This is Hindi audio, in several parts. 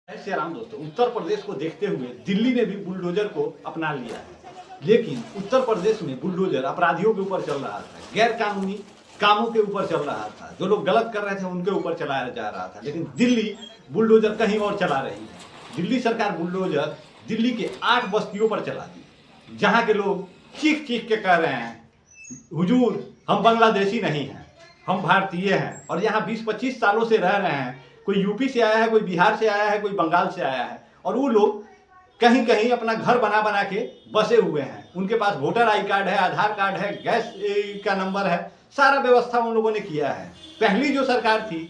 श्री राम दोस्तों, उत्तर प्रदेश को देखते हुए दिल्ली ने भी बुलडोजर को अपना लिया है। लेकिन उत्तर प्रदेश में बुलडोजर अपराधियों के ऊपर चल रहा था, गैर कानूनी कामों के ऊपर चल रहा था, जो लोग गलत कर रहे थे उनके ऊपर चलाया जा रहा था। लेकिन दिल्ली बुलडोजर कहीं और चला रही है। दिल्ली सरकार बुलडोजर दिल्ली के 8 बस्तियों पर चला दी, जहाँ के लोग चीख चीख के कह रहे हैं, हुजूर हम बांग्लादेशी नहीं हैं, हम भारतीय हैं और यहाँ 20-25 सालों से रह रहे हैं। कोई यूपी से आया है, कोई बिहार से आया है, कोई बंगाल से आया है और वो लोग कहीं कहीं अपना घर बना बना के बसे हुए हैं। उनके पास वोटर आई कार्ड है, आधार कार्ड है, गैस का नंबर है, सारा व्यवस्था उन लोगों ने किया है। पहली जो सरकार थी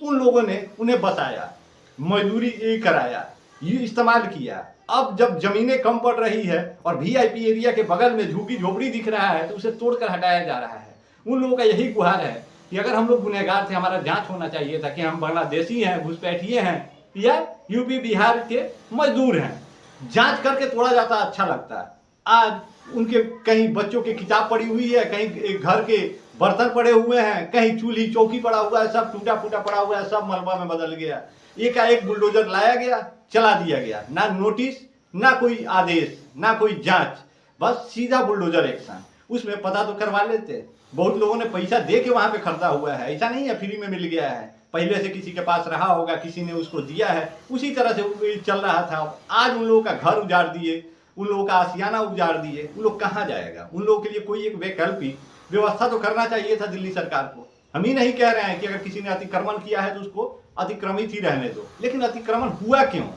उन लोगों ने उन्हें बसाया, मजदूरी कराया, ये इस्तेमाल किया। अब जब जमीनें कम पड़ रही है और वीआईपी एरिया के बगल में झुग्गी झोपड़ी दिख रहा है तो उसे तोड़कर हटाया जा रहा है। उन लोगों का यही गुहार है कि अगर हम लोग गुनहगार थे, हमारा जांच होना चाहिए था कि हम बांग्लादेशी हैं, घुसपैठिए हैं या यूपी बिहार के मजदूर हैं। जांच करके तोड़ा जाता अच्छा लगता है। आज उनके कहीं बच्चों की किताब पड़ी हुई है, कहीं घर के बर्तन पड़े हुए हैं, कहीं चूल्ही चौकी पड़ा हुआ है, सब टूटा फूटा पड़ा हुआ है, सब मलबा में बदल गया। एकाएक बुलडोजर लाया गया, चला दिया गया, ना नोटिस, ना कोई आदेश, ना कोई जांच, बस सीधा बुलडोजर एक्शन। उसमें पता तो करवा लेते। बहुत लोगों ने पैसा दे के वहां पे खरीदा हुआ है, ऐसा नहीं है फ्री में मिल गया है। पहले से किसी के पास रहा होगा, किसी ने उसको दिया है, उसी तरह से चल रहा था। आज उन लोगों का घर उजाड़ दिए, उन लोगों का आशियाना उजाड़ दिए, उन लोग कहाँ जाएगा? उन लोगों के लिए कोई एक वैकल्पिक व्यवस्था तो करना चाहिए था दिल्ली सरकार को। हम ही नहीं कह रहे हैं कि अगर किसी ने अतिक्रमण किया है तो उसको अतिक्रमित ही रहने दो, लेकिन अतिक्रमण हुआ क्यों,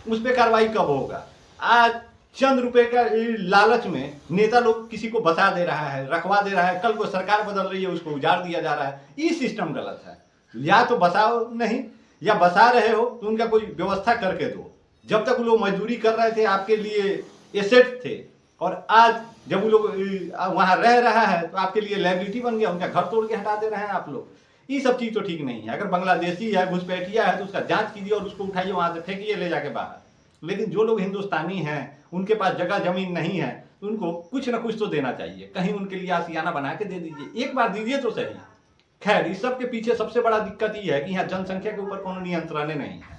उस पर कार्रवाई कब होगा? आज चंद रुपए का लालच में नेता लोग किसी को बसा दे रहा है, रखवा दे रहा है, कल को सरकार बदल रही है उसको उजाड़ दिया जा रहा है। ये सिस्टम गलत है। या तो बसाओ नहीं, या बसा रहे हो तो उनका कोई व्यवस्था करके दो। जब तक वो लोग मजदूरी कर रहे थे आपके लिए एसेट थे, और आज जब वो लोग वहां रह रहा है तो आपके लिए लायबिलिटी बन गया, उनका घर तोड़ के हटा दे रहे हैं आप लोग। ये सब चीज तो ठीक नहीं है। अगर बांग्लादेशी है, घुसपैठिया है तो उसका जांच कीजिए और उसको उठाइए, वहां से फेंकिए ले जाके बाहर। लेकिन जो लोग हिंदुस्तानी हैं, उनके पास जगह जमीन नहीं है, तो उनको कुछ ना कुछ तो देना चाहिए। कहीं उनके लिए आशियाना बना के दे दीजिए, एक बार दीजिए तो सही। खैर, इस सब के पीछे सबसे बड़ा दिक्कत ये है कि यहाँ जनसंख्या के ऊपर कोनो नियंत्रण नहीं है।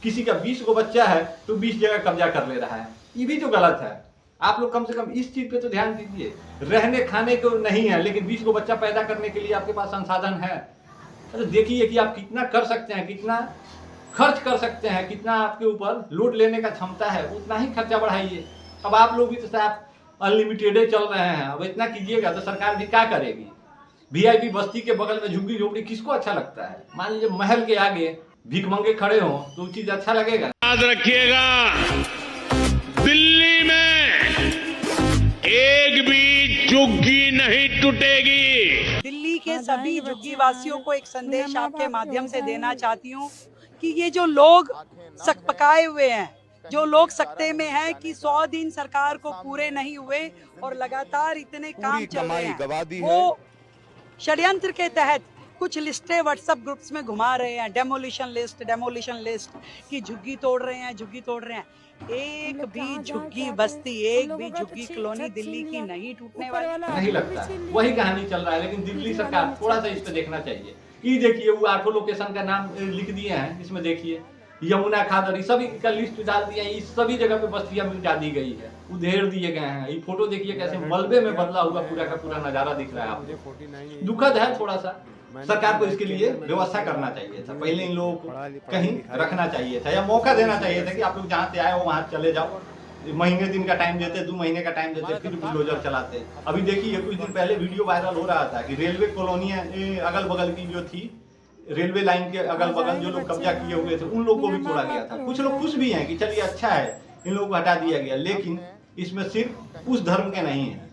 किसी का 20 को बच्चा है तो 20 जगह कब्जा कर ले रहा है, ये भी तो गलत है। आप लोग कम से कम इस चीज पे तो ध्यान दीजिए। रहने खाने को नहीं है, लेकिन 20 को बच्चा पैदा करने के लिए आपके पास संसाधन है। तो देखिए कि आप कितना कर सकते हैं, कितना खर्च कर सकते हैं, कितना आपके ऊपर लोड लेने का क्षमता है, उतना ही खर्चा बढ़ाइए। अब आप लोग भी तो साहब अनलिमिटेड चल रहे हैं, अब इतना कीजिएगा तो सरकार भी क्या करेगी? वीआईपी बस्ती के बगल में झुग्गी झोपड़ी किसको अच्छा लगता है? मान लीजिए महल के आगे भिखमंगे खड़े हों तो चीज अच्छा लगेगा? याद रखिएगा, दिल्ली में एक भी झुग्गी नहीं टूटेगी। दिल्ली के सभी झुग्गी वासियों को एक संदेश आपके माध्यम से देना चाहती हूँ कि ये जो लोग पकाए हुए हैं, जो लोग सकते में हैं कि 100 दिन सरकार को पूरे नहीं हुए और लगातार इतने काम चल रहे हैं, वो षड्यंत्र के तहत कुछ लिस्टें व्हाट्सएप ग्रुप्स में घुमा रहे हैं, डेमोलिशन लिस्ट की झुग्गी तोड़ रहे हैं, झुग्गी तोड़ रहे हैं। एक भी झुग्गी बस्ती, एक भी झुग्गी कॉलोनी दिल्ली की नहीं टूटने वाली नहीं लगता है। वही कहानी चल रहा है। लेकिन दिल्ली सरकार थोड़ा सा इस पे देखना चाहिए कि देखिए वो 8 लोकेशन का नाम लिख दिए हैं, इसमें देखिए यमुना खादर सभी का लिस्ट डाल दिया है। इस सभी जगह पे बस्तियां मिटा दी गई है, उधेड़ दिए गए हैं। ये फोटो देखिए कैसे मलबे में बदला हुआ पूरा का पूरा नजारा दिख रहा है आपको। दुखद है। थोड़ा सा सरकार को इसके लिए व्यवस्था करना चाहिए था। पहले इन लोगों को कहीं रखना चाहिए था या मौका देना चाहिए था कि आप लोग जहाँ से आए हो वहां चले जाओ। महीने दिन का टाइम देते, 2 महीने का टाइम देते, फिर बुलडोजर चलाते। अभी देखिए कुछ दिन पहले वीडियो वायरल हो रहा था कि रेलवे कॉलोनियां अगल बगल की जो थी, रेलवे लाइन के अगल बगल जो लोग कब्जा किए हुए थे उन लोगों को भी तोड़ा गया था। कुछ लोग खुश भी हैं कि चलिए अच्छा है इन लोगों को हटा दिया गया, लेकिन इसमें सिर्फ उस धर्म के नहीं है,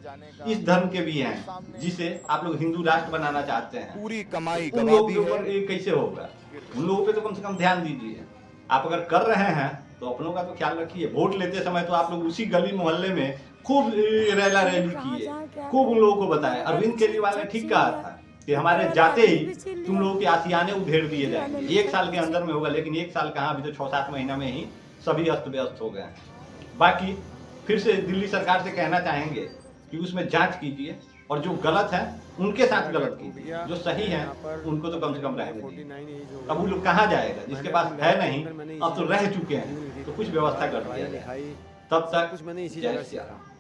इस धर्म के भी हैं जिसे आप लोग हिंदू राष्ट्र बनाना चाहते हैं। पूरी कमाई उन लोगों के ऊपर ये कैसे होगा? उन लोगों पे तो कम से कम ध्यान दीजिए। आप अगर कर रहे हैं तो अपनों का तो ख्याल रखिए। वोट लेते समय तो आप लोग उसी गली मोहल्ले में खूब रैला रैली किए, खूब उन लोगों को बताए। अरविंद केजरीवाल ने ठीक कहा था कि हमारे जाते ही तुम लोगों के आशियाने उधेड़ दिए जाएंगे। 1 साल के अंदर में होगा, लेकिन 1 साल कहाँ, अभी तो 6-7 महीना में ही सभी अस्त व्यस्त हो गए। बाकी फिर से दिल्ली सरकार से कहना चाहेंगे कि उसमें जांच कीजिए, और जो गलत है उनके साथ गलत कीजिए, जो सही है उनको तो कम से कम रहने दीजिए। अब वो लोग कहाँ जाएगा जिसके पास है नहीं, अब तो रह चुके हैं, तो कुछ व्यवस्था कर दिया जाए। तब तक जय श्री राम।